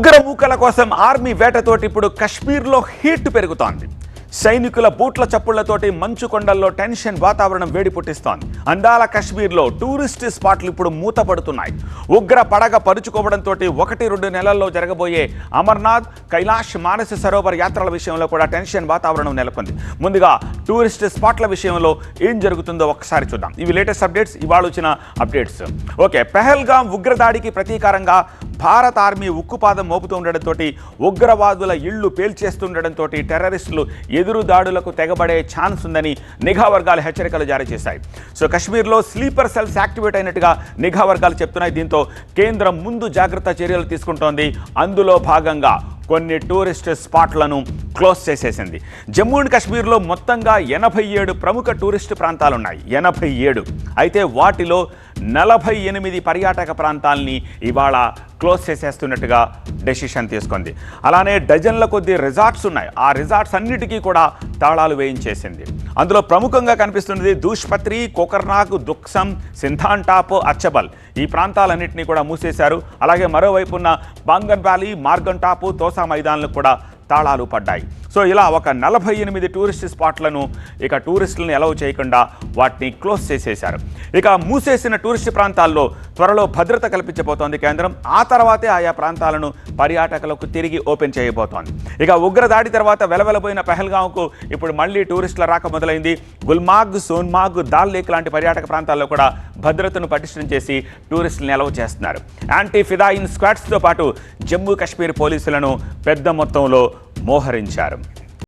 ఉగ్రమూకల కోసం ఆర్మీ వేటతోటి ఇప్పుడు కశ్మీర్లో హీట్ పెరుగుతోంది. సైనికుల బూట్ల చప్పుళ్లతోటి మంచు కొండల్లో టెన్షన్ వాతావరణం వేడి పుట్టిస్తోంది. అందాల కశ్మీర్లో టూరిస్ట్ స్పాట్లు ఇప్పుడు మూతపడుతున్నాయి. ఉగ్ర పడగ పరుచుకోవడంతో 1-2 నెలల్లో జరగబోయే అమర్నాథ్, కైలాష్, మానస సరోవర్ యాత్రల విషయంలో కూడా టెన్షన్ వాతావరణం నెలకొంది. ముందుగా టూరిస్ట్ స్పాట్ల విషయంలో ఏం జరుగుతుందో ఒకసారి చూద్దాం. ఇవి లేటెస్ట్ అప్డేట్స్, ఇవాళ వచ్చిన అప్డేట్స్. ఓకే, పెహల్గాం ఉగ్రదాడికి ప్రతీకారంగా భారత ఆర్మీ ఉక్కుపాదం మోపుతూ ఉండడంతో, ఉగ్రవాదుల ఇళ్లు పేల్చేస్తుండడంతో టెర్రరిస్టులు ఎదురు దాడులకు తెగబడే ఛాన్స్ ఉందని నిఘా వర్గాలు హెచ్చరికలు జారీ చేశాయి. సో కశ్మీర్లో స్లీపర్ సెల్స్ యాక్టివేట్ అయినట్టుగా నిఘా వర్గాలు చెప్తున్నాయి. దీంతో కేంద్రం ముందు జాగ్రత్త చర్యలు తీసుకుంటోంది. అందులో భాగంగా కొన్ని టూరిస్ట్ స్పాట్లను క్లోజ్ చేసేసింది. జమ్మూ అండ్ కాశ్మీర్లో మొత్తంగా 87 ప్రముఖ టూరిస్ట్ ప్రాంతాలున్నాయి. 87. అయితే వాటిలో 48 పర్యాటక ప్రాంతాలని ఇవాళ క్లోజ్ చేసేస్తున్నట్టుగా డెసిషన్ తీసుకుంది. అలానే డజన్ల కొద్ది రిసార్ట్స్ ఉన్నాయి. ఆ రిసార్ట్స్ అన్నిటికీ కూడా తాళాలు వేయించేసింది. అందులో ప్రముఖంగా కనిపిస్తున్నది దూష్పత్రి, కోకర్నాగ్, దుక్సమ్, సింథాన్ టాప్, అచ్చబల్. ఈ ప్రాంతాలన్నింటినీ కూడా మూసేశారు. అలాగే మరోవైపున్న బాంగన్ వ్యాలీ, మార్గన్ టాప్, తోసా మైదాన్లకు కూడా తాళాలు పడ్డాయి. సో ఇలా ఒక 48 టూరిస్ట్ స్పాట్లను ఇక టూరిస్టులను అలౌ చేయకుండా వాటిని క్లోజ్ చేసేశారు. ఇక మూసేసిన టూరిస్ట్ ప్రాంతాల్లో త్వరలో భద్రత కల్పించబోతోంది కేంద్రం. ఆ తర్వాతే ఆయా ప్రాంతాలను పర్యాటకులకు తిరిగి ఓపెన్ చేయబోతోంది. ఇక ఉగ్రదాడి తర్వాత వెలవెలబోయిన పెహల్గాంకు ఇప్పుడు మళ్ళీ టూరిస్టుల రాక మొదలైంది. గుల్మార్గ్, సోన్మార్గ్, దాల్ లేక్ లాంటి పర్యాటక ప్రాంతాల్లో కూడా భద్రతను పటిష్టం చేసి టూరిస్టులను అలౌ చేస్తున్నారు. యాంటీ ఫిదాయిన్ స్క్వాడ్స్తో పాటు జమ్మూ కాశ్మీర్ పోలీసులను పెద్ద మొత్తంలో మోహరించారు.